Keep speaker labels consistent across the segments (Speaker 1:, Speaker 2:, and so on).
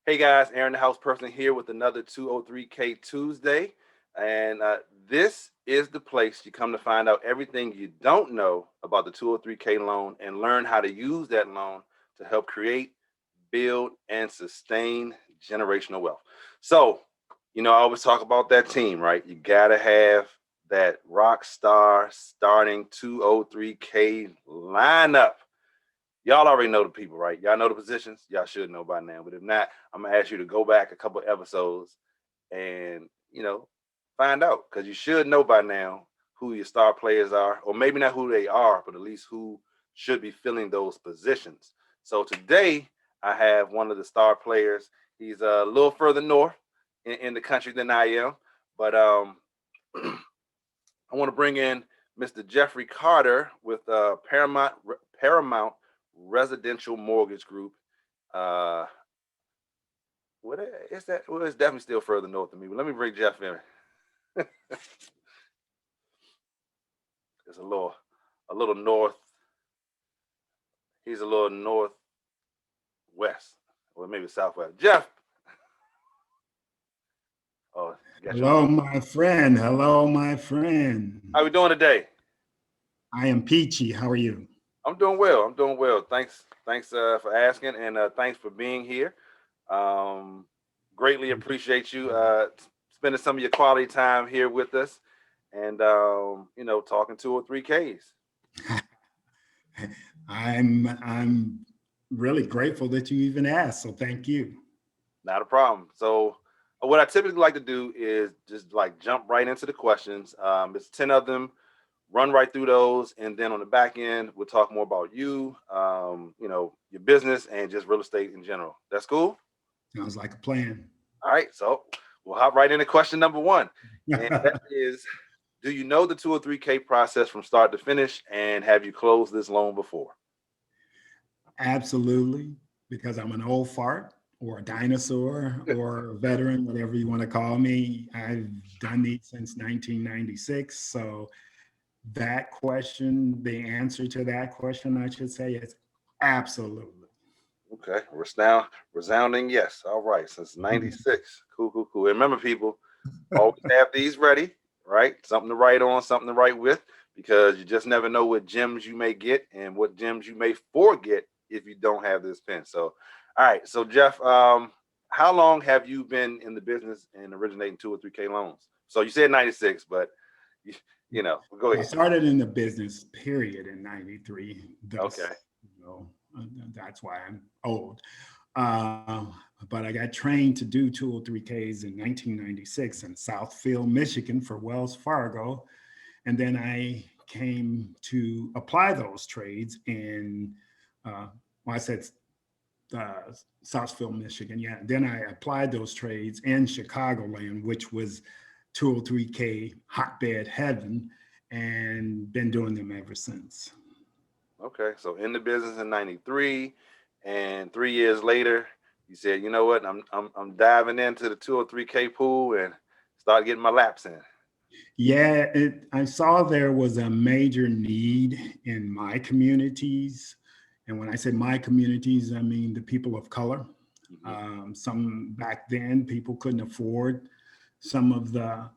Speaker 1: Hey guys, Aaron the House Person here with another 203K Tuesday. And this is the place you come to find out everything you don't know about the 203K loan and learn how to use that loan to help create, build, and sustain generational wealth. So, I always talk about that team, right? You got to have that rock star starting 203K lineup. Y'all already know the people, right? Y'all know the positions. Y'all should know by now. But if not, I'm gonna ask you to go back a couple of episodes and find out, because you should know by now who your star players are, or maybe not who they are, but at least who should be filling those positions. So today I have one of the star players. He's a little further north in the country than I am, but I want to bring in Mr. Jeffery Carter with Paramount Residential Mortgage Group. Uh, what is that? Well, it's definitely still further north than me. But let me bring Jeff in. It's a little north. He's a little northwest, or maybe southwest. Jeff. Oh,
Speaker 2: hello, my friend. Hello, my friend.
Speaker 1: How we doing today?
Speaker 2: I am peachy. How are you?
Speaker 1: I'm doing well. I'm doing well. Thanks for asking, and thanks for being here. Greatly appreciate you spending some of your quality time here with us, and talking 203Ks.
Speaker 2: I'm really grateful that you even asked. So thank you.
Speaker 1: Not a problem. So what I typically like to do is just like jump right into the questions. It's 10 of them. Run right through those, and then on the back end, we'll talk more about you, your business, and just real estate in general. That's cool?
Speaker 2: Sounds like a plan.
Speaker 1: All right, so we'll hop right into question number one, and that is, do you know the 203K process from start to finish, and have you closed this loan before?
Speaker 2: Absolutely, because I'm an old fart or a dinosaur or a veteran, whatever you want to call me. I've done these since 1996, so that question, the answer to that question, I should say, is absolutely.
Speaker 1: Okay, resounding yes. All right, since 96. Cool, cool, cool. And remember, people, always have these ready, right? Something to write on, something to write with, because you just never know what gems you may get and what gems you may forget if you don't have this pen. So, all right. So, Jeff, how long have you been in the business and originating 203K loans? So you said 96, but go ahead.
Speaker 2: I started in the business period in 93.
Speaker 1: Okay.
Speaker 2: That's why I'm old. Uh, but I got trained to do 203Ks in 1996 in Southfield, Michigan for Wells Fargo. And then I came to apply those trades in, I said Southfield, Michigan. Yeah. Then I applied those trades in Chicagoland, which was 203K hotbed heaven, and been doing them ever since.
Speaker 1: Okay, so in the business in '93, and 3 years later, you said, you know what, I'm diving into the 203K pool and start getting my laps in.
Speaker 2: Yeah, I saw there was a major need in my communities. And when I say my communities, I mean the people of color. Some back then, people couldn't afford some of the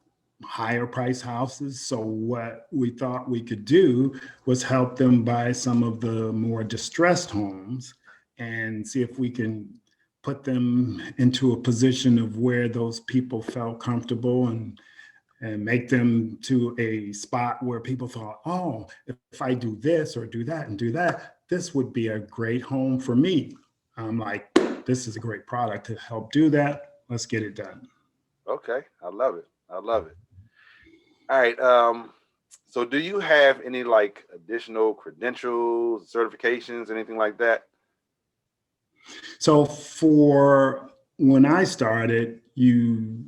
Speaker 2: higher price houses. So what we thought we could do was help them buy some of the more distressed homes and see if we can put them into a position of where those people felt comfortable and make them to a spot where people thought, oh, if I do this or do that and do that, this would be a great home for me. I'm like, this is a great product to help do that. Let's get it done.
Speaker 1: Okay, I love it. I love it. All right. So do you have any like additional credentials, certifications, anything like that?
Speaker 2: So for when I started, you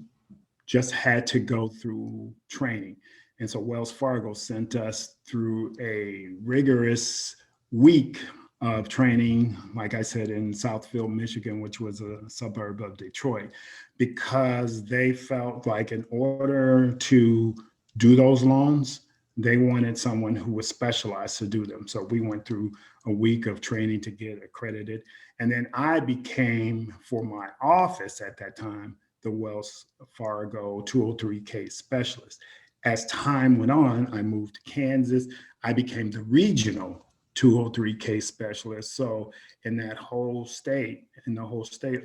Speaker 2: just had to go through training. And so Wells Fargo sent us through a rigorous week of training, like I said, in Southfield, Michigan, which was a suburb of Detroit, because they felt like in order to do those loans, they wanted someone who was specialized to do them. So we went through a week of training to get accredited. And then I became, for my office at that time, the Wells Fargo 203K specialist. As time went on, I moved to Kansas. I became the regional 203K specialist. So in that whole state,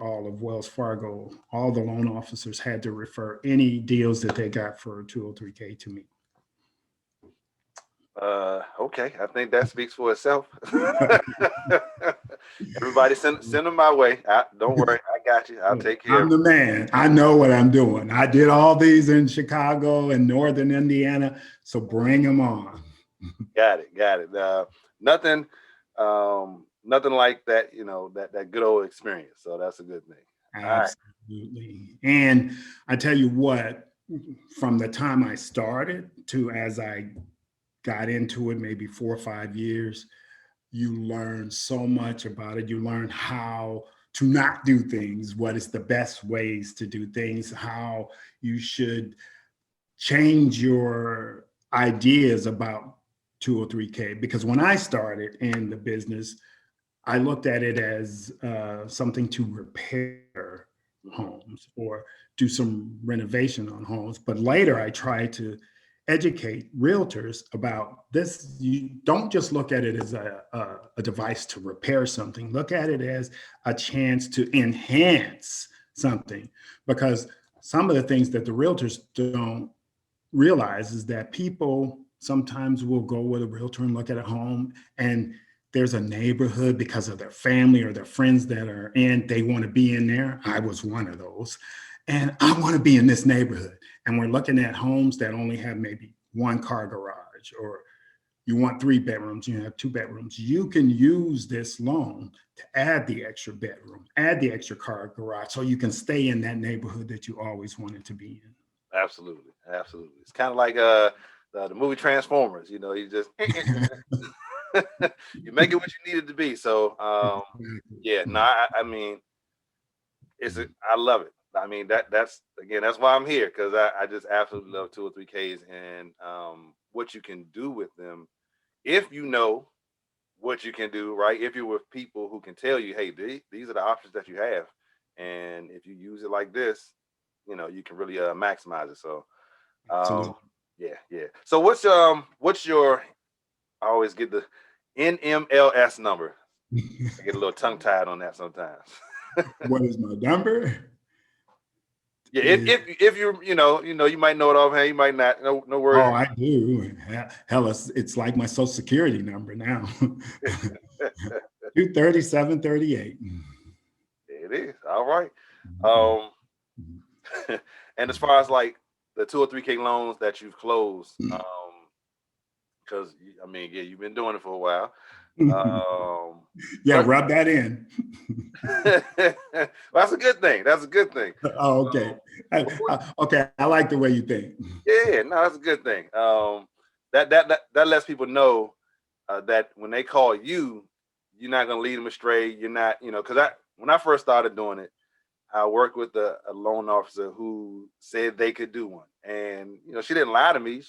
Speaker 2: all of Wells Fargo, all the loan officers had to refer any deals that they got for 203K to me.
Speaker 1: Okay, I think that speaks for itself. Everybody send them my way. Don't worry, I got you. I'll take care
Speaker 2: I'm
Speaker 1: of
Speaker 2: the
Speaker 1: it.
Speaker 2: man. I know what I'm doing. I did all these in Chicago and Northern Indiana. So bring them on.
Speaker 1: Got it. Nothing, nothing like that. That good old experience. So that's a good thing. All right.
Speaker 2: Absolutely. And I tell you what, from the time I started to as I got into it, maybe 4 or 5 years, you learn so much about it. You learn how to not do things, what is the best ways to do things, how you should change your ideas about 203K. Because when I started in the business, I looked at it as something to repair homes or do some renovation on homes. But later I tried to educate realtors about this. You don't just look at it as a device to repair something. Look at it as a chance to enhance something, because some of the things that the realtors don't realize is that people sometimes will go with a realtor and look at a home, and there's a neighborhood because of their family or their friends that are in, they want to be in there. I was one of those. And I want to be in this neighborhood. And we're looking at homes that only have maybe 1-car garage, or you want 3 bedrooms, you have 2 bedrooms. You can use this loan to add the extra bedroom, add the extra car garage, so you can stay in that neighborhood that you always wanted to be in.
Speaker 1: Absolutely. It's kind of like the movie Transformers. You just you make it what you need it to be. So yeah, no, I mean, I love it. I mean, that's why I'm here, because I just absolutely love 203Ks and what you can do with them if you know what you can do, right? If you're with people who can tell you, hey, these are the options that you have, and if you use it like this, you can really maximize it. So yeah. So what's your I always get the NMLS number. I get a little tongue tied on that sometimes.
Speaker 2: What is my number?
Speaker 1: Yeah, if you might know it offhand, you might not. No worries.
Speaker 2: Oh, I do. Hell, it's like my social security number now. 23738.
Speaker 1: It is. All right. And as far as like the 203K loans that you've closed, because I mean, yeah, you've been doing it for a while.
Speaker 2: Yeah, rub that in.
Speaker 1: Well, that's a good thing.
Speaker 2: Oh, okay. Okay, I like the way you think.
Speaker 1: Yeah, no, that's a good thing. That lets people know that when they call you, you're not gonna lead them astray. You're not, because when I first started doing it, I worked with a loan officer who said they could do one, and she didn't lie to me.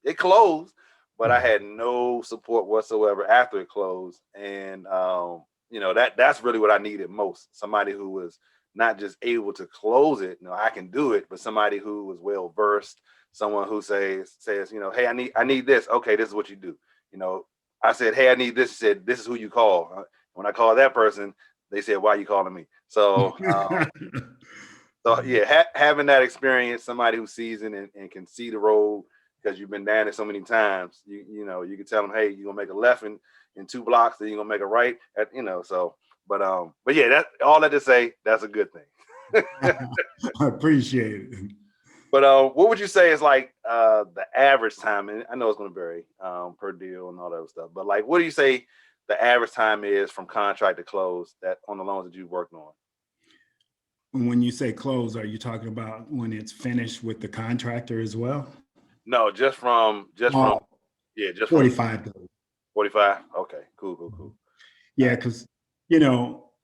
Speaker 1: It closed, but I had no support whatsoever after it closed, and that's really what I needed most. Somebody who was not just able to close it, I can do it, but somebody who was well versed, someone who says, hey, I need this. Okay, this is what you do. I said, hey, I need this. He said, this is who you call. When I called that person, they said, why are you calling me? So, yeah, having that experience, somebody who's seasoned and can see the road, because you've been down it so many times, you can tell them, hey, you're gonna make a left in 2 blocks, then you're gonna make a right but yeah, that all that to say, that's a good thing.
Speaker 2: I appreciate it.
Speaker 1: But what would you say is like the average time? And I know it's gonna vary per deal and all that stuff, but like, what do you say the average time is from contract to close that on the loans that you've worked on?
Speaker 2: When you say close, are you talking about when it's finished with the contractor as well?
Speaker 1: No, just from
Speaker 2: 45 days.
Speaker 1: 45. Okay, cool.
Speaker 2: Yeah, because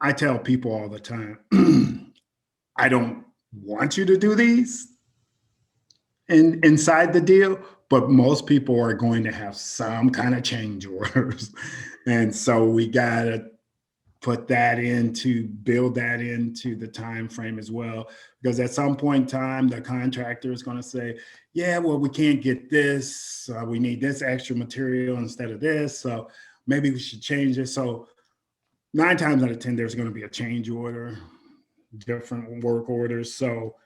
Speaker 2: I tell people all the time, I don't want you to do these inside the deal, but most people are going to have some kind of change orders. And so we got to build that into the time frame as well, because at some point in time the contractor is going to say, yeah, well, we can't get this, we need this extra material instead of this, so maybe we should change it. So 9 times out of 10 there's going to be a change order, different work orders. So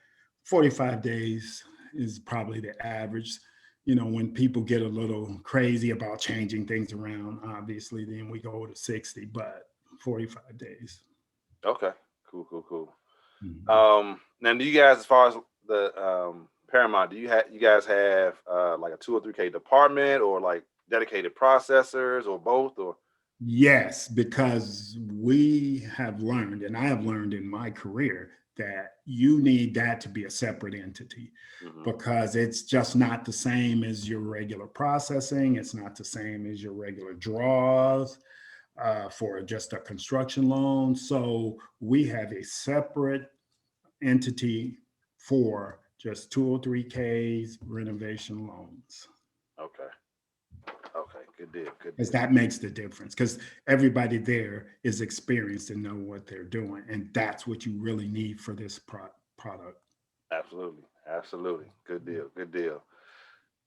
Speaker 2: 45 days is probably the average. When people get a little crazy about changing things around, obviously then we go to 60, but 45 days.
Speaker 1: Okay. Cool.
Speaker 2: Mhm.
Speaker 1: Now, do you guys, as far as the Paramount, do you guys have like a 203K department, or like dedicated processors, or both, or?
Speaker 2: Yes, because we have learned, and I have learned in my career, that you need that to be a separate entity,
Speaker 1: Mhm.
Speaker 2: because it's just not the same as your regular processing. It's not the same as your regular draws for just a construction loan. So we have a separate entity for just 203Ks renovation loans.
Speaker 1: Okay. Okay. Good deal. Good
Speaker 2: Because
Speaker 1: deal.
Speaker 2: that makes the difference, because everybody there is experienced and know what they're doing, and that's what you really need for this product.
Speaker 1: Absolutely. Good deal. Good deal.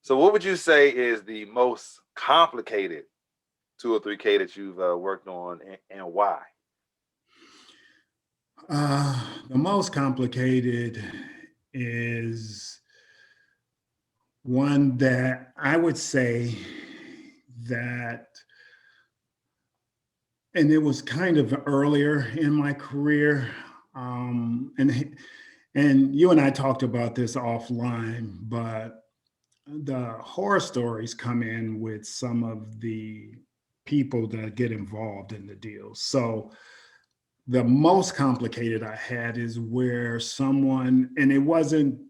Speaker 1: So, what would you say is the most complicated 203K that you've worked on, and why?
Speaker 2: The most complicated is one that I would say that, and it was kind of earlier in my career, and you and I talked about this offline, but the horror stories come in with some of the people that get involved in the deal. So the most complicated I had is where someone, and it wasn't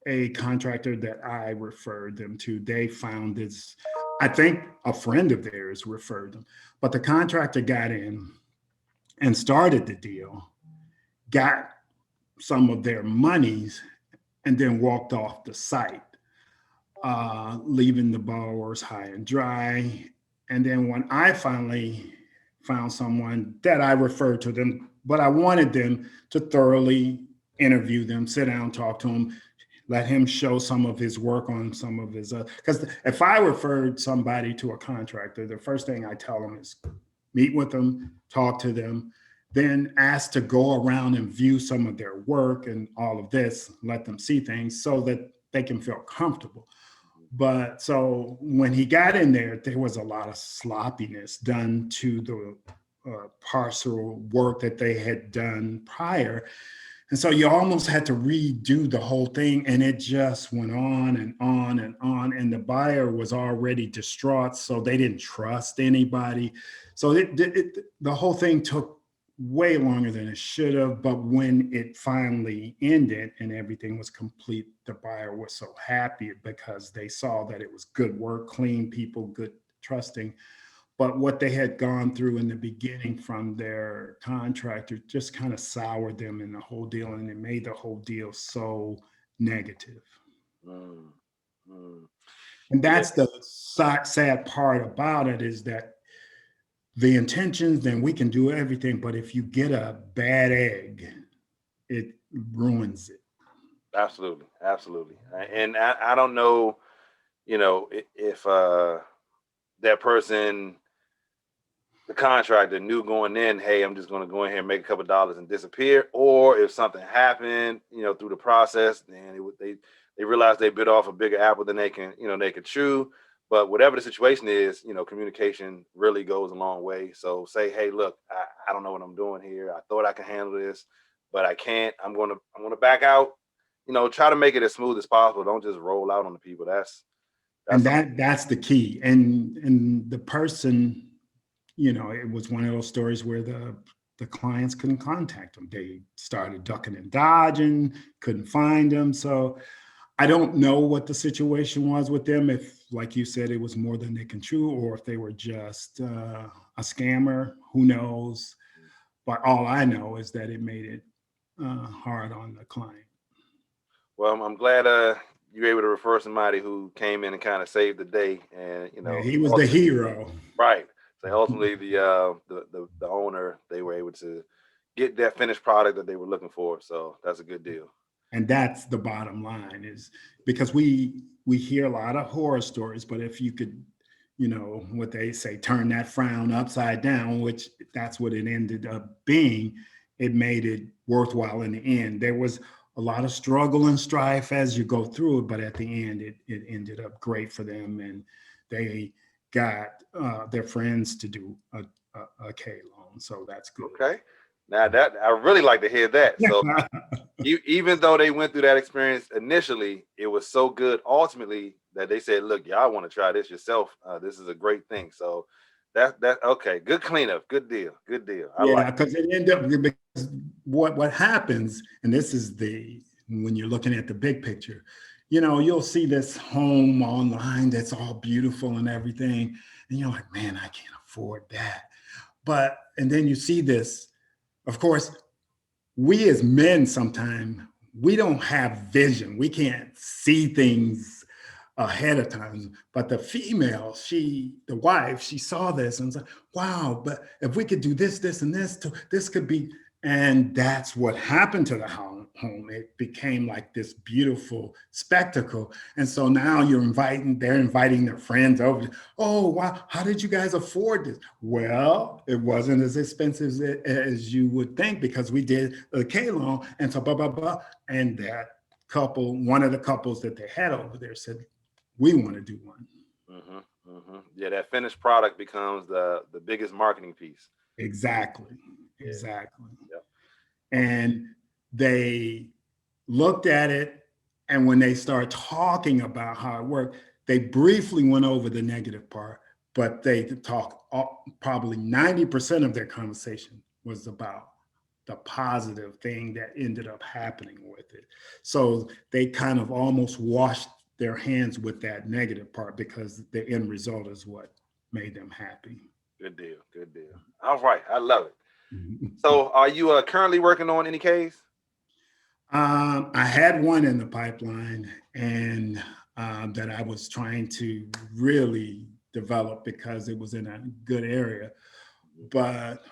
Speaker 2: a contractor that I referred them to. They found this, I think a friend of theirs referred them, but the contractor got in and started the deal, got some of their monies, and then walked off the site, leaving the borrowers high and dry. And then when I finally found someone that I referred to them, but I wanted them to thoroughly interview them, sit down, talk to them, let him show some of his work on some of his, because if I referred somebody to a contractor, the first thing I tell them is meet with them, talk to them, then ask to go around and view some of their work and all of this, let them see things so that they can feel comfortable. But so when he got in there, there was a lot of sloppiness done to the parcel work that they had done prior. And so you almost had to redo the whole thing. And it just went on and on and on. And the buyer was already distraught. So they didn't trust anybody. So the whole thing took way longer than it should have. But when it finally ended and everything was complete, the buyer was so happy because they saw that it was good work, clean people, good trusting. But what they had gone through in the beginning from their contractor just kind of soured them in the whole deal, and it made the whole deal so negative.
Speaker 1: Mm, mm.
Speaker 2: And
Speaker 1: Yeah.
Speaker 2: that's the sad part about it, is that the intentions, then we can do everything, but if you get a bad egg, it ruins it.
Speaker 1: Absolutely. And I don't know, if that person, the contractor, knew going in, hey, I'm just going to go in here and make a couple of dollars and disappear, or if something happened, through the process, and they realize they bit off a bigger apple than they can chew. But whatever the situation is, communication really goes a long way. So say, hey, look, I don't know what I'm doing here. I thought I could handle this, but I can't. I'm gonna back out. Try to make it as smooth as possible. Don't just roll out on the people. That's
Speaker 2: And
Speaker 1: something.
Speaker 2: that's the key. And the person, it was one of those stories where the clients couldn't contact them. They started ducking and dodging, couldn't find them. So I don't know what the situation was with them. If, like you said, it was more than they can chew, or if they were just a scammer, who knows? But all I know is that it made it hard on the client.
Speaker 1: Well, I'm glad you were able to refer somebody who came in and kind of saved the day, and
Speaker 2: Yeah, he was the hero.
Speaker 1: right. So ultimately, the owner, they were able to get that finished product that they were looking for. So that's a good deal.
Speaker 2: And that's the bottom line, is because we hear a lot of horror stories, but if you could, what they say, turn that frown upside down, which that's what it ended up being, it made it worthwhile in the end. There was a lot of struggle and strife as you go through it, but at the end, it ended up great for them, and they got their friends to do a K loan. So that's good.
Speaker 1: Okay. Now that I really like to hear that. So even though they went through that experience initially, it was so good ultimately that they said, look, y'all want to try this yourself. This is a great thing. So that okay, good cleanup, good deal, good deal. I
Speaker 2: Yeah,
Speaker 1: like
Speaker 2: because it ended up, because what happens, and this is when you're looking at the big picture, you'll see this home online that's all beautiful and everything, and you're like, man, I can't afford that. And then you see this, of course, we as men sometimes, we don't have vision. We can't see things ahead of time. But the female, the wife, she saw this and was like, wow, but if we could do this, this, and this, this could be. And that's what happened to the home. It became like this beautiful spectacle. And so now they're inviting their friends over. Oh, wow, how did you guys afford this? Well, it wasn't as expensive as you would think, because we did a K loan. And so blah, blah, blah. And that one of the couples that they had over there said, we want to do one.
Speaker 1: Yeah, that finished product becomes the biggest marketing piece.
Speaker 2: Exactly.
Speaker 1: Yeah.
Speaker 2: Exactly.
Speaker 1: Yep.
Speaker 2: And they looked at it, and when they started talking about how it worked, they briefly went over the negative part, but they talked, probably 90% of their conversation was about the positive thing that ended up happening with it. So they kind of almost washed their hands with that negative part, because the end result is what made them happy.
Speaker 1: Good deal. Good deal. All right. I love it. So are you currently working on any case?
Speaker 2: I had one in the pipeline, and that I was trying to really develop because it was in a good area. But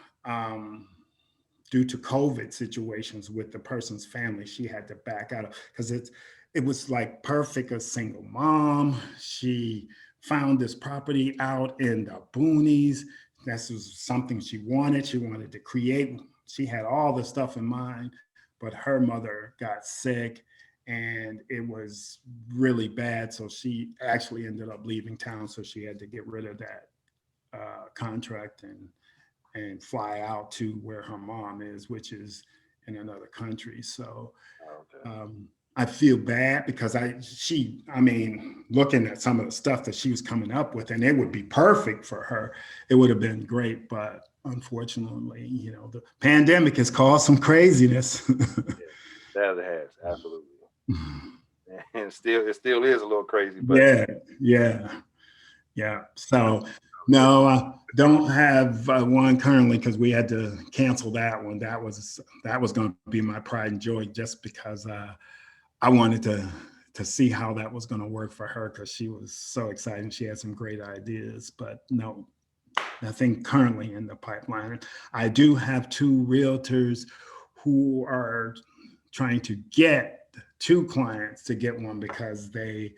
Speaker 2: due to COVID situations with the person's family, she had to back out, because it was like perfect, a single mom. She found this property out in the boonies. This was something she wanted. She wanted to create. She had all the stuff in mind, but her mother got sick and it was really bad. So she actually ended up leaving town. So she had to get rid of that contract and fly out to where her mom is, which is in another country. So I feel bad, because looking at some of the stuff that she was coming up with, and it would be perfect for her, it would have been great. But unfortunately, the pandemic has caused some craziness.
Speaker 1: That it has, absolutely. And it still is a little crazy, but
Speaker 2: yeah. So no, I don't have one currently, because we had to cancel that one. That was going to be my pride and joy, just because I wanted to see how that was going to work for her, because she was so excited. She had some great ideas, but no, nothing currently in the pipeline. I do have two realtors who are trying to get two clients to get one, because they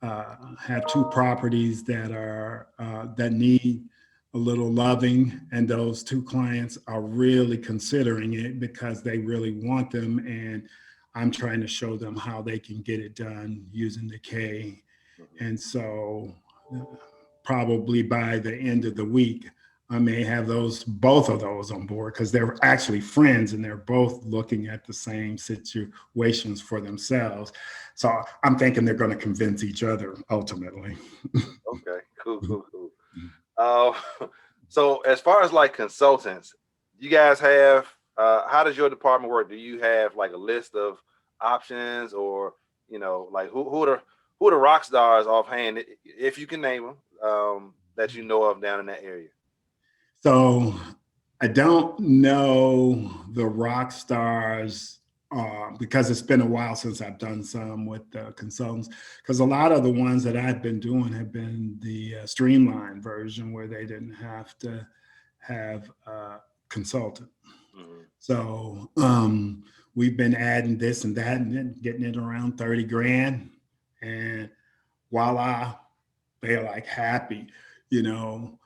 Speaker 2: have two properties that need a little loving, and those two clients are really considering it because they really want them, and I'm trying to show them how they can get it done using the K. And so probably by the end of the week, I may have both of those on board, because they're actually friends and they're both looking at the same situations for themselves. So I'm thinking they're going to convince each other ultimately.
Speaker 1: Okay, cool. So as far as like consultants, you guys have, how does your department work? Do you have like a list of options, or like who are the rock stars offhand, if you can name them, that you know of down in that area?
Speaker 2: So I don't know the rock stars because it's been a while since I've done some with consultants, because a lot of the ones that I've been doing have been the streamlined version where they didn't have to have a consultant.
Speaker 1: Mhm.
Speaker 2: So we've been adding this and that and then getting it around 30 grand. And voila, they're like happy, you know,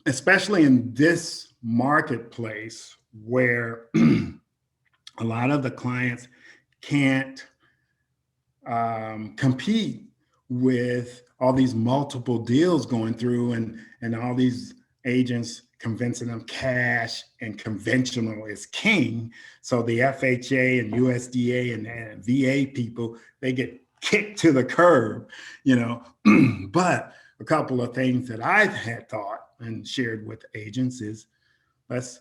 Speaker 2: especially in this marketplace where a lot of the clients can't compete with all these multiple deals going through and all these agents convincing them cash and conventional is king. So the FHA and USDA and VA people, they get kicked to the curb, you know. But a couple of things that I've had thought and shared with agents is let's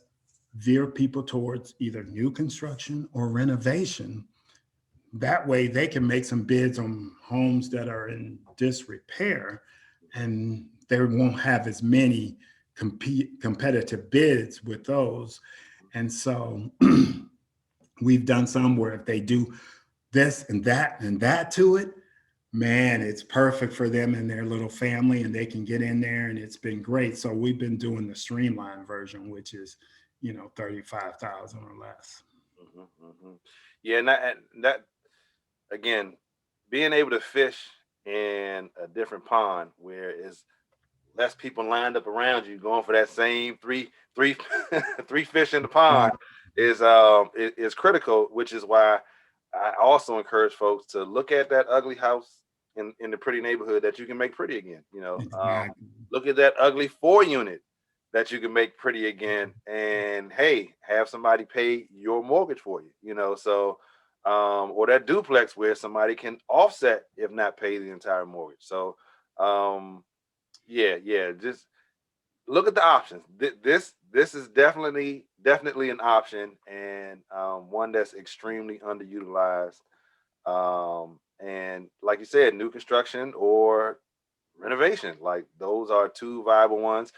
Speaker 2: veer people towards either new construction or renovation. That way they can make some bids on homes that are in disrepair and they won't have as many competitive bids with those. And so we've done some where if they do this and that to it, man, it's perfect for them and their little family and they can get in there and it's been great. So we've been doing the streamlined version, which is, you know, 35,000 or less.
Speaker 1: Mhm, mhm. Yeah, and that again, being able to fish in a different pond where it's less people lined up around you going for that same three three fish in the
Speaker 2: Right.
Speaker 1: pond is critical, which is why I also encourage folks to look at that ugly house in the pretty neighborhood that you can make pretty again.
Speaker 2: Exactly.
Speaker 1: Look at that ugly 4 unit that you can make pretty again, and hey, have somebody pay your mortgage for you. So or that duplex where somebody can offset if not pay the entire mortgage. So um, yeah, just look at the options. This is definitely an option, and one that's extremely underutilized. And like you said, new construction or renovation, like those are two viable ones.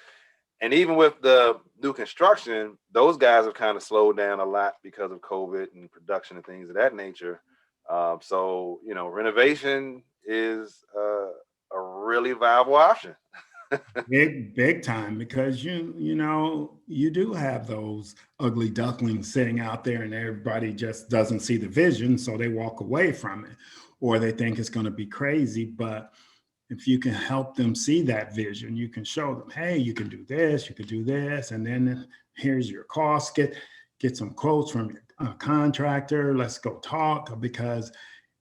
Speaker 1: And even with the new construction, those guys have kind of slowed down a lot because of COVID and production and things of that nature. So renovation is a really viable option.
Speaker 2: Big time, because you know you do have those ugly ducklings sitting out there and everybody just doesn't see the vision, so they walk away from it or they think it's going to be crazy. But if you can help them see that vision, you can show them, hey, you can do this, you can do this, and then here's your cost. Get some quotes from your contractor. Let's go talk, because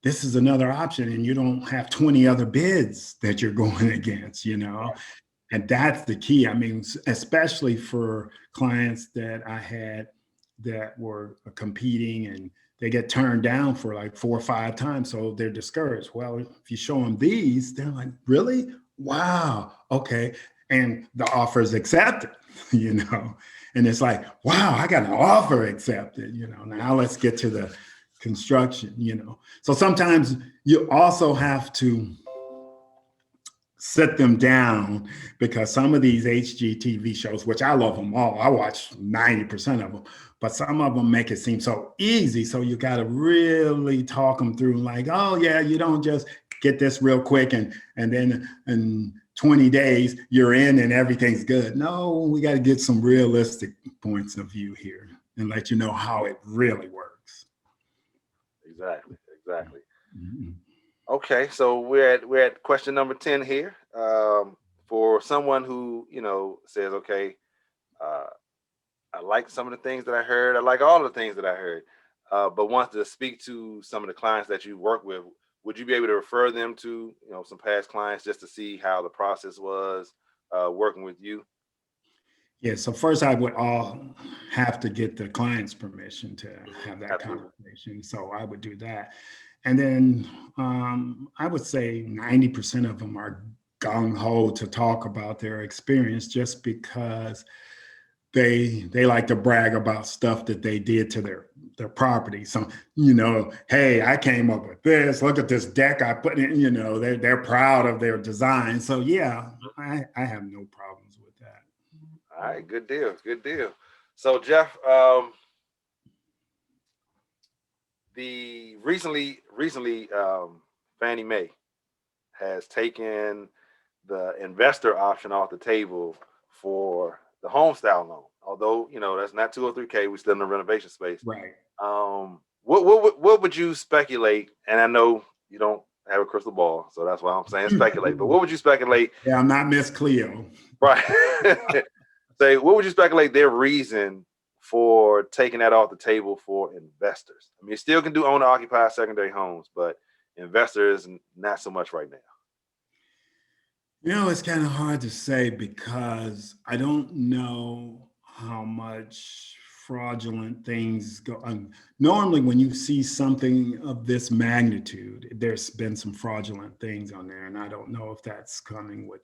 Speaker 2: this is another option and you don't have 20 other bids that you're going against, you know. And that's the key. I mean, especially for clients that I had that were competing and they get turned down for like 4 or 5 times. So they're discouraged. Well, if you show them these, they're like, really? Wow. Okay. And the offer is accepted, you know. And it's like, wow, I got an offer accepted, you know. Now let's get to the construction, you know. So sometimes you also have to sit them down, because some of these HGTV shows, which I love them all, I watch 90% of them, but some of them make it seem so easy. So you got to really talk them through, like, oh yeah, you don't just get this real quick and then in 20 days you're in and everything's good. No, we got to get some realistic points of view here and let you know how it really works.
Speaker 1: Exactly.
Speaker 2: Mhm.
Speaker 1: Okay, so we're at question number 10 here. For someone who says, okay, uh, I like some of the things that I heard. I like all the things that I heard, but wants to speak to some of the clients that you work with. Would you be able to refer them to some past clients just to see how the process was working with you?
Speaker 2: Yeah, so first I would all have to get the client's permission to have that
Speaker 1: Absolutely.
Speaker 2: conversation. So I would do that. And then I would say 90% of them are gung ho to talk about their experience, just because they like to brag about stuff that they did to their property. So, you know, hey, I came up with this. Look at this deck I put in. You know, they're proud of their design. So yeah, I have no problems with that.
Speaker 1: All right, good deal, good deal. So Jeff, the recently, Fannie Mae has taken the investor option off the table for the home style loan. Although that's not 203K, we're still in the renovation space.
Speaker 2: Right.
Speaker 1: What would you speculate? And I know you don't have a crystal ball, so that's why I'm saying speculate. But what would you speculate?
Speaker 2: Yeah, I'm not Miss Cleo.
Speaker 1: Right. Say, what would you speculate their reason for taking that off the table for investors? I mean, you still can do owner occupied secondary homes, but investors not so much right now.
Speaker 2: It's kind of hard to say because I don't know how much fraudulent things go on. Normally, when you see something of this magnitude, there's been some fraudulent things on there, and I don't know if that's coming with,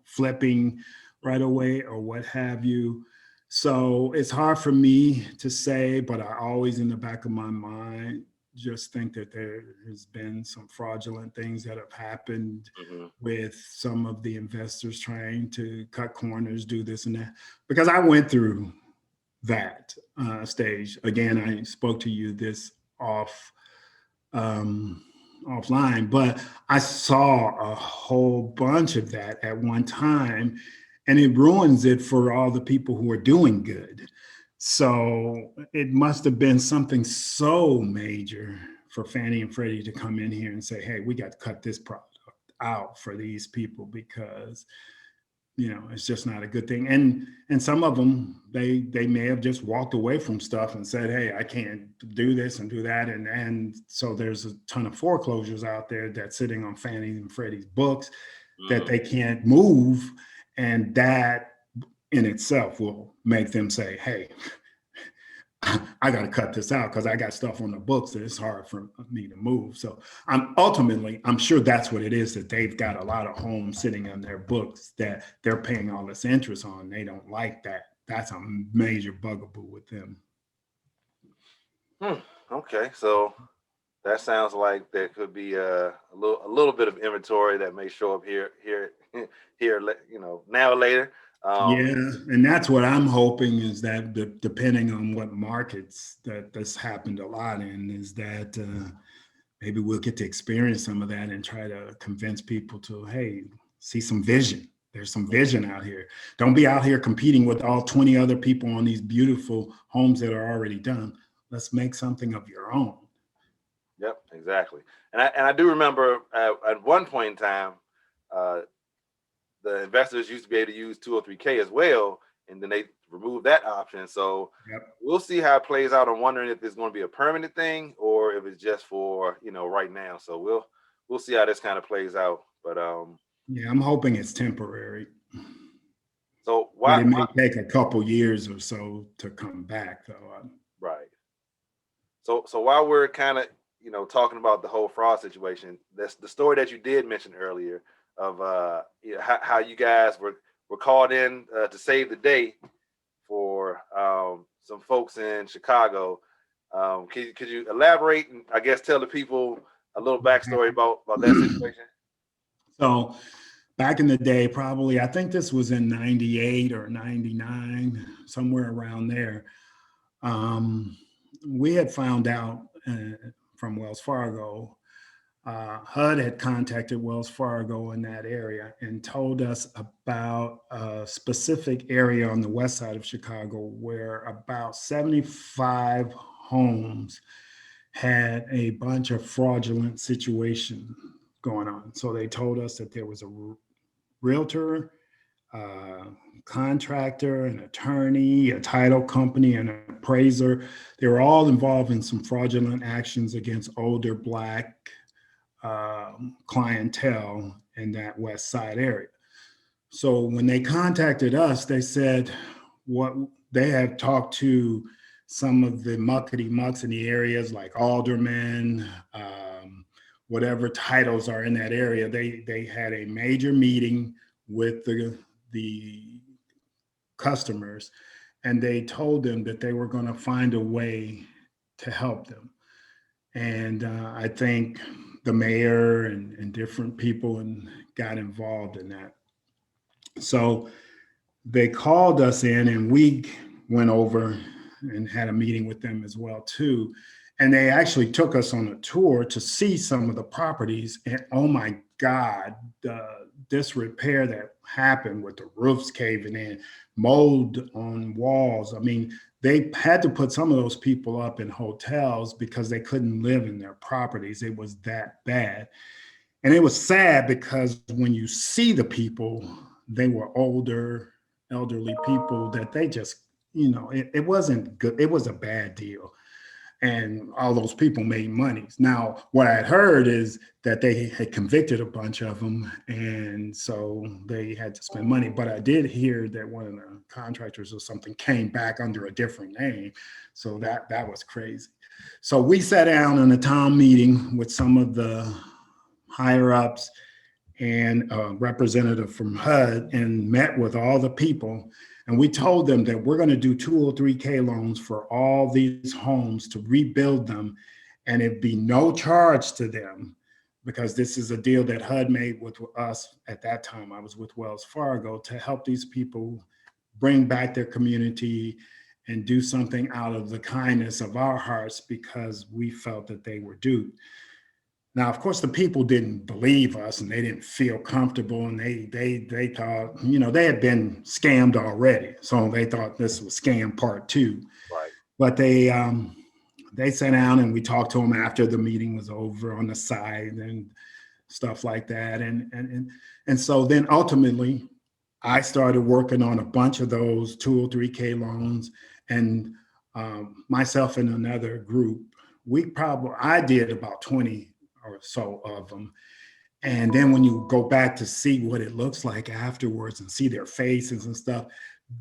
Speaker 2: flipping right away or what have you. So it's hard for me to say, but I always in the back of my mind just think that there has been some fraudulent things that have happened with some of the investors trying to cut corners, do this and that. Because I went through that stage. Again, I spoke to you this offline, but I saw a whole bunch of that at one time, and it ruins it for all the people who are doing good. So it must have been something so major for Fannie and Freddie to come in here and say, hey, we got to cut this product out for these people because, it's just not a good thing. And some of them, they may have just walked away from stuff and said, hey, I can't do this and do that. And so there's a ton of foreclosures out there that's sitting on Fannie and Freddie's books that they can't move. And that in itself will make them say, hey, I got to cut this out because I got stuff on the books that it's hard for me to move. So I'm sure that's what it is, that they've got a lot of homes sitting on their books that they're paying all this interest on. They don't like that. That's a major bugaboo with them.
Speaker 1: Okay, so that sounds like there could be a little bit of inventory that may show up here, now or later.
Speaker 2: Yeah, and that's what I'm hoping is that depending on what markets that this happened a lot in, is that maybe we'll get to experience some of that and try to convince people to, hey, see some vision. There's some vision out here. Don't be out here competing with all 20 other people on these beautiful homes that are already done. Let's make something of your own.
Speaker 1: Yep, exactly. And I do remember at one point in time, the investors used to be able to use 203K as well, and then they removed that option. So we'll see how it plays out. I'm wondering if it's going to be a permanent thing or if it's just for right now. So we'll see how this kind of plays out. But
Speaker 2: yeah, I'm hoping it's temporary.
Speaker 1: So
Speaker 2: it may take a couple years or so to come back, though.
Speaker 1: Right. So while we're kind of talking about the whole fraud situation, that's the story that you did mention earlier of how you guys were called in to save the day for some folks in Chicago. Could you elaborate and I guess tell the people a little backstory about that situation?
Speaker 2: So back in the day, probably, I think this was in 98 or 99, somewhere around there. We had found out from Wells Fargo, HUD had contacted Wells Fargo in that area and told us about a specific area on the west side of Chicago where about 75 homes had a bunch of fraudulent situation going on. So they told us that there was a realtor, contractor, an attorney, a title company, an appraiser. They were all involved in some fraudulent actions against older Black clientele in that west side area. So when they contacted us, they said what they had talked to some of the muckety mucks in the areas like aldermen, whatever titles are in that area. They had a major meeting with the customers, and they told them that they were going to find a way to help them. And I think the mayor and different people got involved in that. So they called us in, and we went over and had a meeting with them as well too. And they actually took us on a tour to see some of the properties. And oh my God, the disrepair that happened with the roofs caving in, mold on walls. I mean, they had to put some of those people up in hotels because they couldn't live in their properties. It was that bad. And it was sad because when you see the people, they were older, elderly people that they just, it wasn't good. It was a bad deal, and all those people made monies. Now, what I had heard is that they had convicted a bunch of them, and so they had to spend money. But I did hear that one of the contractors or something came back under a different name, so that was crazy. So we sat down in a town meeting with some of the higher ups and a representative from HUD and met with all the people. And we told them that we're going to do 203K loans for all these homes to rebuild them. And it'd be no charge to them because this is a deal that HUD made with us at that time. I was with Wells Fargo to help these people bring back their community and do something out of the kindness of our hearts because we felt that they were due. Now, of course, the people didn't believe us and they didn't feel comfortable, and they thought, they had been scammed already. So they thought this was scam part two.
Speaker 1: Right.
Speaker 2: But they sat down and we talked to them after the meeting was over on the side and stuff like that. And so then ultimately I started working on a bunch of those 203K loans, and myself and another group, I did about 20 or so of them. And then when you go back to see what it looks like afterwards and see their faces and stuff,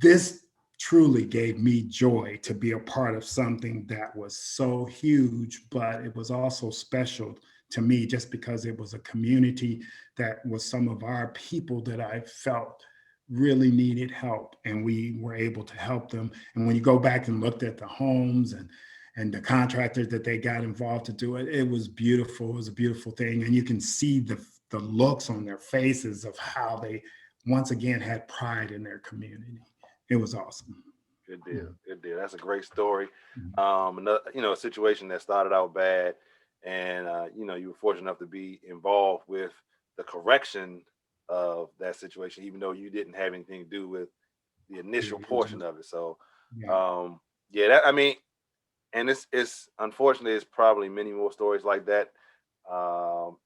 Speaker 2: this truly gave me joy to be a part of something that was so huge, but it was also special to me just because it was a community that was some of our people that I felt really needed help, and we were able to help them. And when you go back and looked at the homes and the contractors that they got involved to do it, it was beautiful. It was a beautiful thing. And you can see the looks on their faces of how they once again had pride in their community. It was awesome.
Speaker 1: Good deal. Good deal. That's a great story.
Speaker 2: Mhm.
Speaker 1: Another, a situation that started out bad, and you were fortunate enough to be involved with the correction of that situation, even though you didn't have anything to do with the
Speaker 2: The
Speaker 1: initial portion
Speaker 2: original.
Speaker 1: of it. So,
Speaker 2: Yeah.
Speaker 1: um, yeah, that I mean, and it's unfortunately it's probably many more stories like that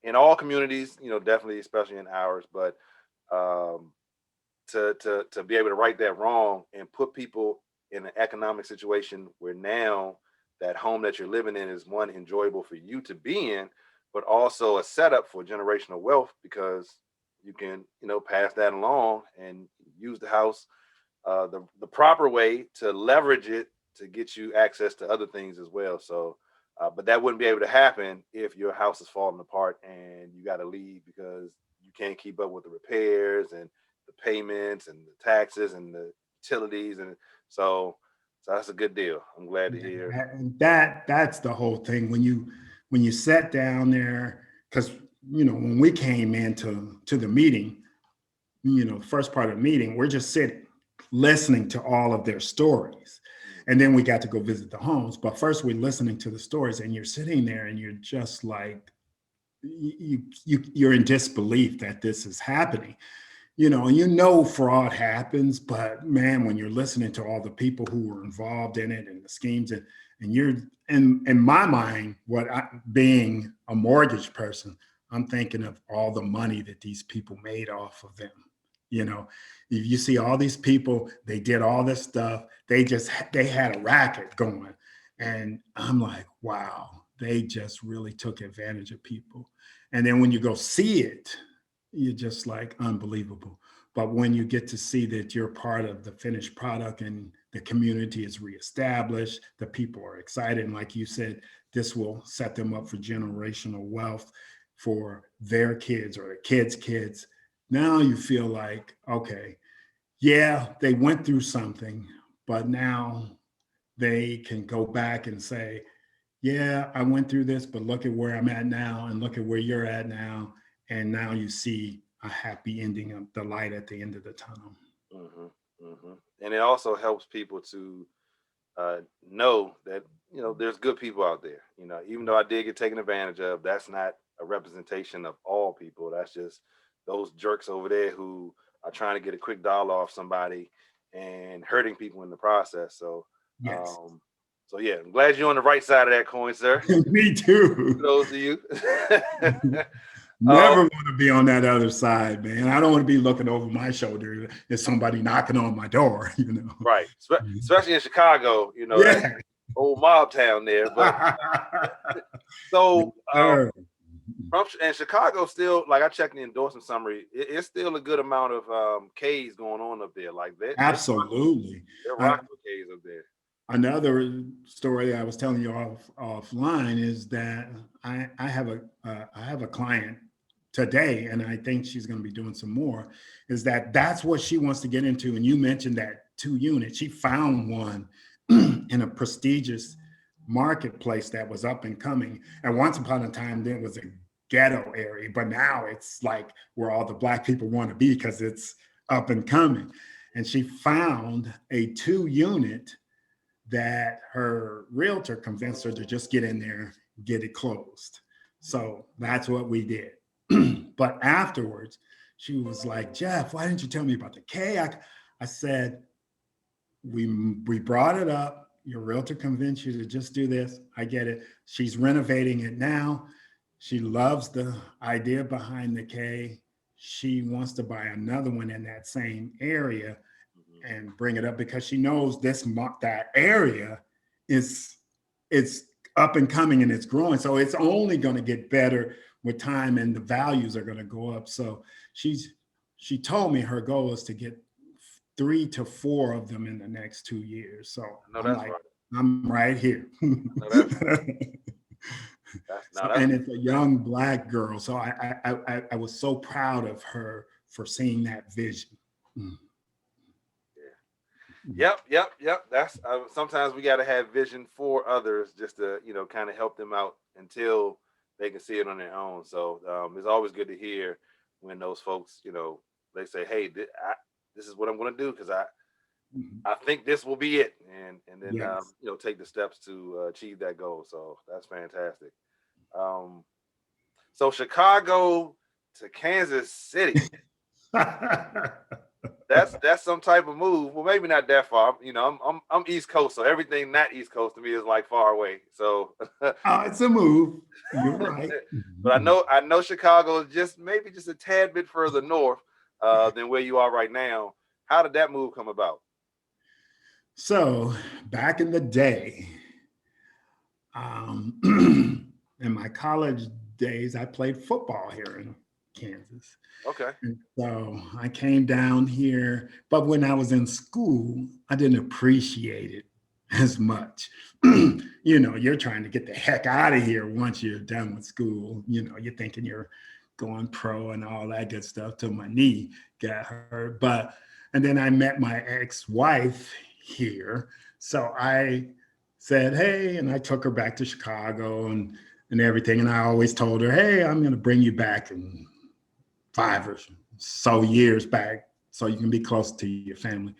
Speaker 1: in all communities. Definitely, especially in ours, but. Um, to be able to right that wrong and put people in an economic situation where now that home that you're living in is one enjoyable for you to be in, but also a setup for generational wealth because you can pass that along and use the house the proper way to leverage it to get you access to other things as well. So but that wouldn't be able to happen if your house is falling apart and you got to leave because you can't keep up with the repairs and the payments and the taxes and the utilities, and so that's a good deal. I'm glad to
Speaker 2: Yeah,
Speaker 1: hear.
Speaker 2: and that's the whole thing. When you sat down there, because when we came into the meeting, the first part of the meeting, we're just sitting, listening to all of their stories. And then we got to go visit the homes. But first we're listening to the stories, and you're sitting there and you're just like, you're in disbelief that this is happening. And fraud happens, but man, when you're listening to all the people who were involved in it and the schemes, and you're in my mind, being a mortgage person, I'm thinking of all the money that these people made off of them. You know, if you see all these people, they did all this stuff. They had a racket going, and I'm like, wow, they just really took advantage of people. And then when you go see it, you're just like unbelievable. But when you get to see that you're part of the finished product and the community is reestablished, the people are excited. And like you said, this will set them up for generational wealth for their kids or their kids' kids. Now you feel like, okay, yeah, they went through something, but now they can go back and say, yeah, I went through this, but look at where I'm at now and look at where you're at now. And now you see a happy ending of the light at the end of the tunnel.
Speaker 1: Hmm. Hmm. And it also helps people to know that there's good people out there. Even though I did get taken advantage of, that's not a representation of all people. That's just those jerks over there who are trying to get a quick dollar off somebody and hurting people in the process. So,
Speaker 2: Yes.
Speaker 1: yeah, I'm glad you're on the right side of that coin, sir.
Speaker 2: Me too.
Speaker 1: Kudos to you.
Speaker 2: Never want to be on that other side, man. I don't want to be looking over my shoulder if somebody knocking on my door,
Speaker 1: Right. Especially in Chicago, that
Speaker 2: Yeah.
Speaker 1: old mob town there. But so and Chicago still, like I checked the endorsement summary, it's still a good amount of K's going on up there. Like that.
Speaker 2: Absolutely.
Speaker 1: They're rocking with K's up there.
Speaker 2: Another story I was telling you offline is that I have a client today, and I think she's going to be doing some more. Is that's what she wants to get into? And you mentioned that 2 unit. She found one in a prestigious marketplace that was up and coming. And once upon a time, there was a ghetto area, but now it's like where all the Black people want to be because it's up and coming. And she found a 2 unit that her realtor convinced her to just get in there, get it closed. So that's what we did. But afterwards, she was like, Jeff, why didn't you tell me about the K? I said, we brought it up. Your realtor convinced you to just do this. I get it. She's renovating it now. She loves the idea behind the K. She wants to buy another one in that same area and bring it up because she knows that area is up and coming and it's growing. So it's only going to get better with time and the values are going to go up. So she told me her goal is to get 3 to 4 of them in the next 2 years. So I'm like, right. I'm right here. And it's a young Black girl. So I was so proud of her for seeing that vision.
Speaker 1: Yep. That's sometimes we got to have vision for others just to kind of help them out until they can see it on their own. So it's always good to hear when those folks they say, hey, this is what I'm going to do because I think this will be it, and then yes. Take the steps to achieve that goal. So that's fantastic. So Chicago to Kansas City. That's some type of move. Well, maybe not that far. I'm East Coast, so everything not East Coast to me is like far away. So
Speaker 2: it's a move. You're right.
Speaker 1: But I know Chicago is maybe just a tad bit further north than where you are right now. How did that move come about?
Speaker 2: So back in the day, in my college days, I played football here in Kansas.
Speaker 1: Okay.
Speaker 2: And so I came down here, but when I was in school, I didn't appreciate it as much. You're trying to get the heck out of here once you're done with school. You're thinking you're going pro and all that good stuff till my knee got hurt. And then I met my ex-wife here. So I said, hey, and I took her back to Chicago and everything. And I always told her, hey, I'm going to bring you back in 5 or so years back so you can be close to your family.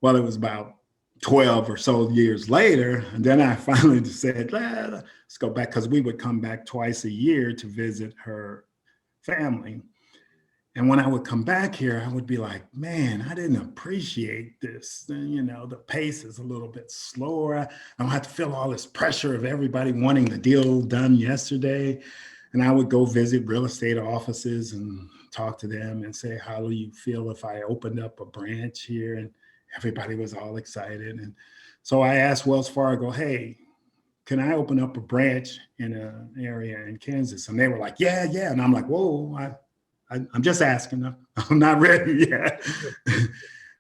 Speaker 2: Well, it was about 12 or so years later. And then I finally just said, let's go back, because we would come back twice a year to visit her family. And when I would come back here, I would be like, man, I didn't appreciate this. The pace is a little bit slower. I don't have to feel all this pressure of everybody wanting the deal done yesterday. And I would go visit real estate offices and talk to them and say, how do you feel if I opened up a branch here? And everybody was all excited. And so I asked Wells Fargo, hey, can I open up a branch in an area in Kansas? And they were like, yeah. And I'm like, whoa, I'm just asking. I'm not ready yet.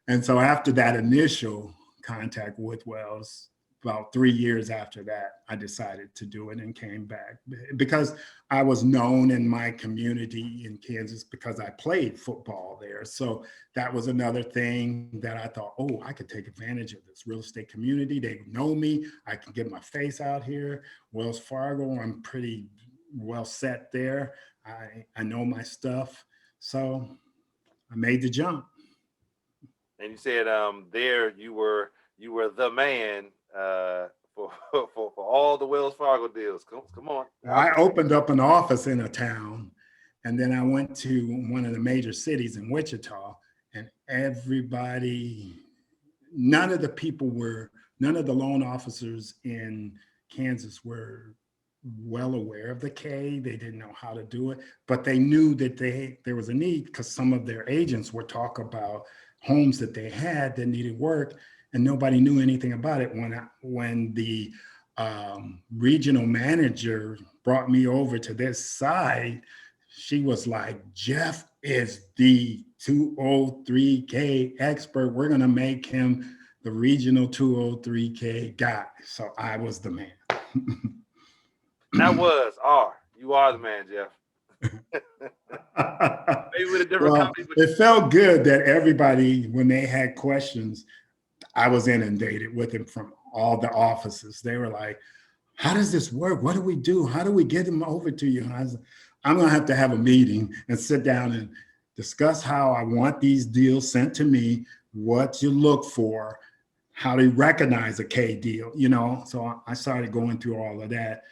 Speaker 2: And so after that initial contact with Wells, about 3 years after that, I decided to do it and came back because I was known in my community in Kansas because I played football there. So that was another thing that I thought, oh, I could take advantage of this real estate community. They know me. I can get my face out here. Wells Fargo, I'm pretty well set there. I know my stuff. So I made the jump.
Speaker 1: And you said there you were the man for all the Wells Fargo deals. Come on.
Speaker 2: Well, I opened up an office in a town, and then I went to one of the major cities in Wichita, and everybody, none of the loan officers in Kansas were well aware of the K. They didn't know how to do it, but they knew that there was a need because some of their agents would talk about homes that they had that needed work, and nobody knew anything about it. When the regional manager brought me over to this side, she was like, Jeff is the 203K expert. We're going to make him the regional 203K guy. So I was the man.
Speaker 1: You are the man, Jeff. Maybe with a different company.
Speaker 2: It felt good that everybody, when they had questions, I was inundated with them from all the offices. They were like, how does this work? What do we do? How do we get them over to you? And I was, I'm going to have a meeting and sit down and discuss how I want these deals sent to me, what you look for, how to recognize a K deal, you know? So I started going through all of that.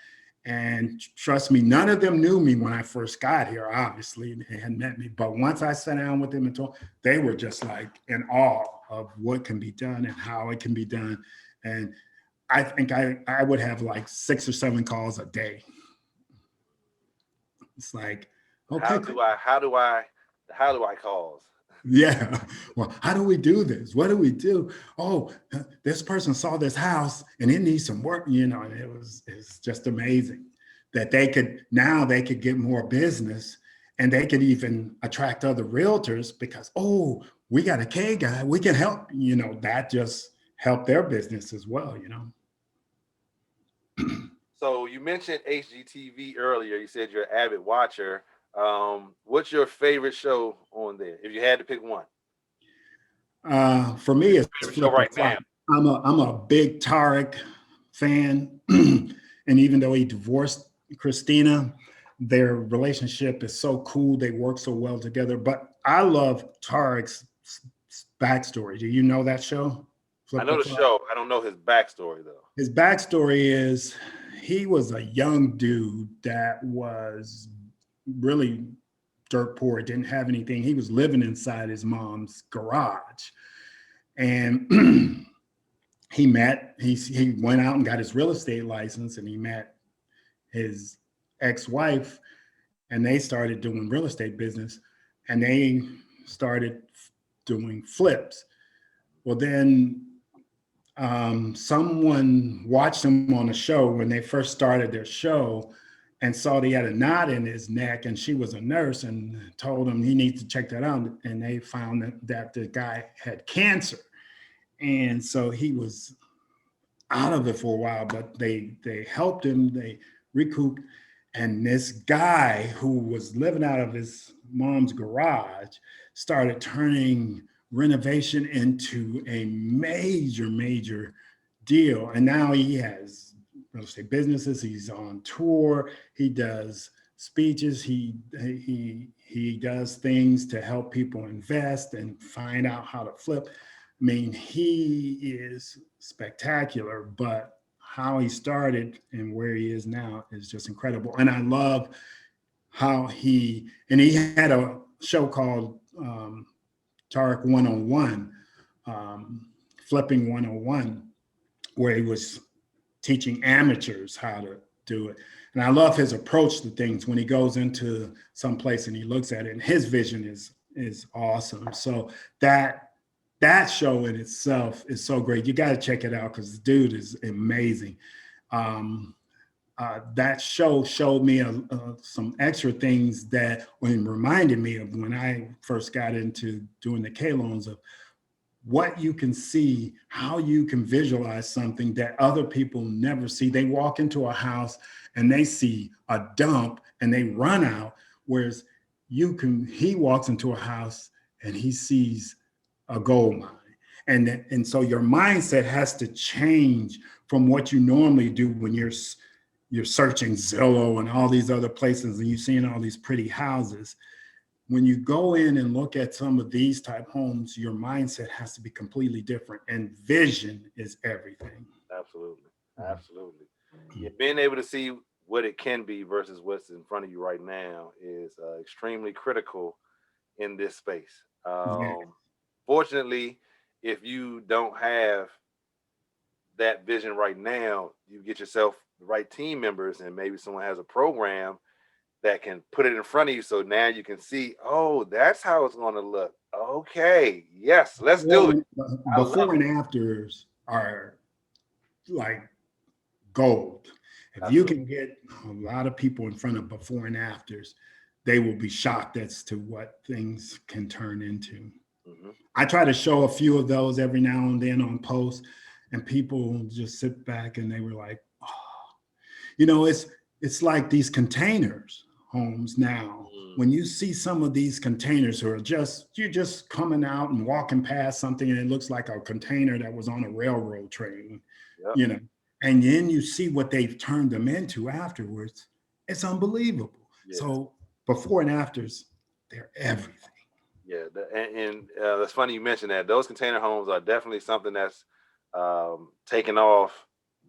Speaker 2: And trust me, none of them knew me when I first got here, obviously, they hadn't met me. But once I sat down with them and told, they were just like in awe of what can be done and how it can be done. And I think I would have like 6 or 7 calls a day. It's like, okay.
Speaker 1: How do I cause?
Speaker 2: Yeah. Well, how do we do this? What do we do? Oh, this person saw this house and it needs some work, you know, and it's just amazing that now they could get more business, and they could even attract other realtors because, oh, we got a K guy, we can help, you know, that just helped their business as well, you know.
Speaker 1: So you mentioned HGTV earlier. You said you're an avid watcher. What's your favorite show on there, if you had to pick one?
Speaker 2: For me, it's
Speaker 1: show right now.
Speaker 2: I'm a big Tarek fan, and even though he divorced Christina, their relationship is so cool. They work so well together. But I love Tarek's backstory. Do you know that show?
Speaker 1: I know the show. I don't know his backstory though.
Speaker 2: His backstory is he was a young dude that was really dirt poor, didn't have anything. He was living inside his mom's garage. And he went out and got his real estate license, and he met his ex-wife, and they started doing real estate business, and they started doing flips. Well, then someone watched him on a show when they first started their show and saw he had a knot in his neck, and she was a nurse and told him he needs to check that out. And they found that the guy had cancer. And so he was out of it for a while, but they helped him, they recouped. And this guy who was living out of his mom's garage started turning renovation into a major deal. And now he has real estate businesses. He's on tour. He does speeches. He does things to help people invest and find out how to flip. I mean, he is spectacular, but how he started and where he is now is just incredible. And I love how he had a show called Tarek 101, Flipping 101, where he was teaching amateurs how to do it. And I love his approach to things when he goes into some place and he looks at it, and his vision is awesome. So that show in itself is so great. You got to check it out because the dude is amazing. That show showed me some extra things that reminded me of when I first got into doing the K loans, of what you can see, how you can visualize something that other people never see. They walk into a house and they see a dump and they run out, whereas he walks into a house and he sees a gold mine. And so your mindset has to change from what you normally do when you're searching Zillow and all these other places and you're seeing all these pretty houses. When you go in and look at some of these type homes, your mindset has to be completely different, and vision is everything.
Speaker 1: Absolutely. Absolutely. Yeah, being able to see what it can be versus what's in front of you right now is extremely critical in this space.
Speaker 2: Yeah.
Speaker 1: Fortunately, if you don't have that vision right now, you get yourself the right team members, and maybe someone has a program that can put it in front of you. So now you can see, oh, that's how it's going to look. Okay, yes, let's do it.
Speaker 2: Well,
Speaker 1: I love
Speaker 2: before
Speaker 1: it.
Speaker 2: and afters are like gold. If you
Speaker 1: Absolutely.
Speaker 2: can get a lot of people in front of before and afters, they will be shocked as to what things can turn into.
Speaker 1: Hmm.
Speaker 2: I try to show a few of those every now and then on posts, and people just sit back and they were like, oh. It's like these containers homes now.
Speaker 1: Mm.
Speaker 2: When you see some of these containers who are you're just coming out and walking past something and it looks like a container that was on a railroad train,
Speaker 1: Yep.
Speaker 2: you know, and then you see what they've turned them into afterwards. It's unbelievable.
Speaker 1: Yes.
Speaker 2: So before and afters, they're everything.
Speaker 1: Yeah. And that's funny you mentioned that. Those container homes are definitely something that's taken off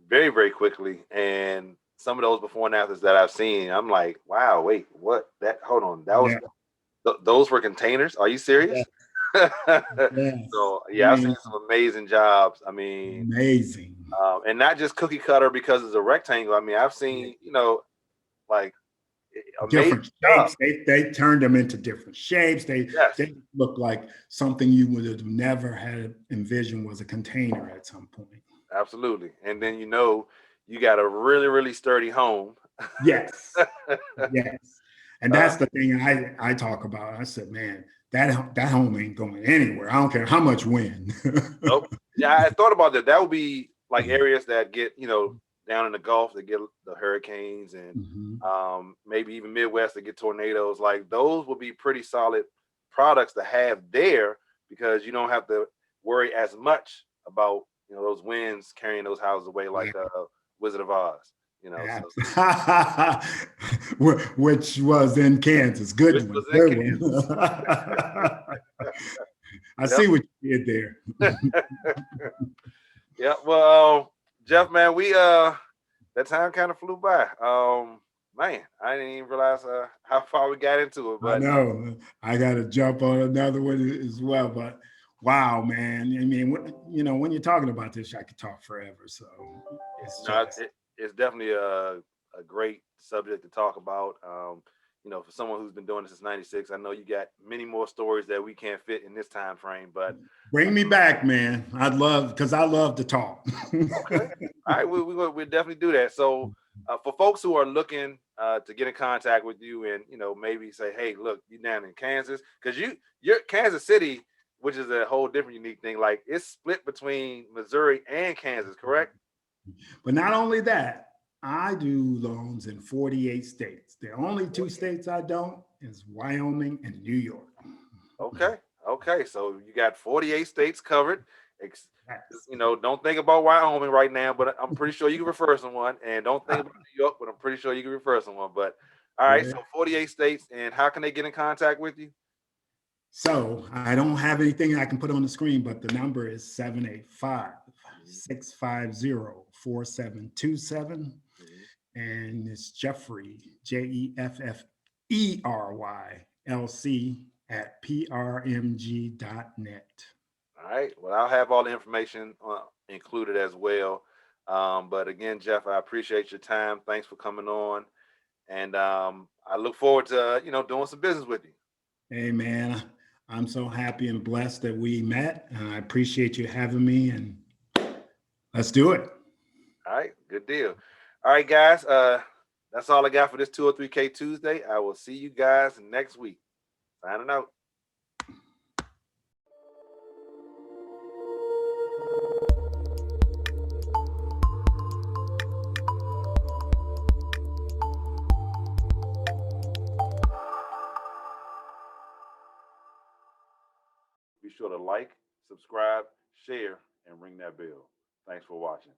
Speaker 1: very, very quickly. And some of those before and afters that I've seen, I'm like, wow, wait, what? That hold on, that was
Speaker 2: Yeah.
Speaker 1: those were containers? Are you serious?
Speaker 2: Yeah. Yes.
Speaker 1: So
Speaker 2: I
Speaker 1: yeah, I've seen
Speaker 2: mean,
Speaker 1: some amazing jobs. I mean,
Speaker 2: amazing.
Speaker 1: and not just cookie cutter because it's a rectangle. I mean, I've
Speaker 2: Yeah.
Speaker 1: seen like amazing
Speaker 2: Different
Speaker 1: stuff.
Speaker 2: shapes. They turned them into different shapes.
Speaker 1: Yes,
Speaker 2: They look like something you would have never had envisioned was a container at some point.
Speaker 1: absolutely. And then you got a really, really sturdy home.
Speaker 2: Yes, yes. And
Speaker 1: uh,
Speaker 2: that's the thing I talk about. I said, man, that home ain't going anywhere. I don't care how much wind.
Speaker 1: nope. Yeah, I thought about that. That would be like areas that get down in the Gulf that get the hurricanes, and
Speaker 2: Mhm.
Speaker 1: maybe even Midwest that get tornadoes. Like those would be pretty solid products to have there because you don't have to worry as much about those winds carrying those houses away like Wizard of Oz. So
Speaker 2: Which was in Kansas.
Speaker 1: which
Speaker 2: Good one.
Speaker 1: was in
Speaker 2: Good one.
Speaker 1: Kansas.
Speaker 2: I
Speaker 1: Yep.
Speaker 2: see what you did there.
Speaker 1: Yeah. Well, Jeff, man, we that time kind of flew by. Man, I didn't even realize how far we got into it,
Speaker 2: I
Speaker 1: but
Speaker 2: know. I got to jump on another one as well. But wow, man. I mean, when you're talking about this, I could talk forever. So it's
Speaker 1: no,
Speaker 2: just,
Speaker 1: it's definitely a great subject to talk about. For someone who's been doing this since '96, I know you got many more stories that we can't fit in this time frame. But
Speaker 2: bring me back, man. Because I love to talk.
Speaker 1: okay, all right, we'll definitely do that. So for folks who are looking to get in contact with you and maybe say, hey, look, you down in Kansas because you're Kansas City, which is a whole different unique thing. Like it's split between Missouri and Kansas, correct?
Speaker 2: But not only that, I do loans in 48 states. The only two
Speaker 1: 48.
Speaker 2: states I don't is Wyoming and New York.
Speaker 1: Okay. Okay. So you got 48 states covered. Ex-
Speaker 2: Yes.
Speaker 1: don't think about Wyoming right now, but I'm pretty sure you can refer someone. And don't think about New York, but I'm pretty sure you can refer someone. But all right,
Speaker 2: Yeah.
Speaker 1: so 48 states. And how can they get in contact with you?
Speaker 2: So I don't have anything I can put on the screen, but the number is 785
Speaker 1: Mhm,
Speaker 2: 650 4727,
Speaker 1: mhm.
Speaker 2: And it's Jeffrey, JEFFERY LC at PRMG.net.
Speaker 1: All right. Well, I'll have all the information included as well. But again, Jeff, I appreciate your time. Thanks for coming on. And I look forward to, doing some business with you.
Speaker 2: Hey, man, I'm so happy and blessed that we met. And I appreciate you having me. And let's do it.
Speaker 1: All right, good deal. All right, guys. That's all I got for this 203K Tuesday. I will see you guys next week. Signing out. Be sure to like, subscribe, share, and ring that bell. Thanks for watching.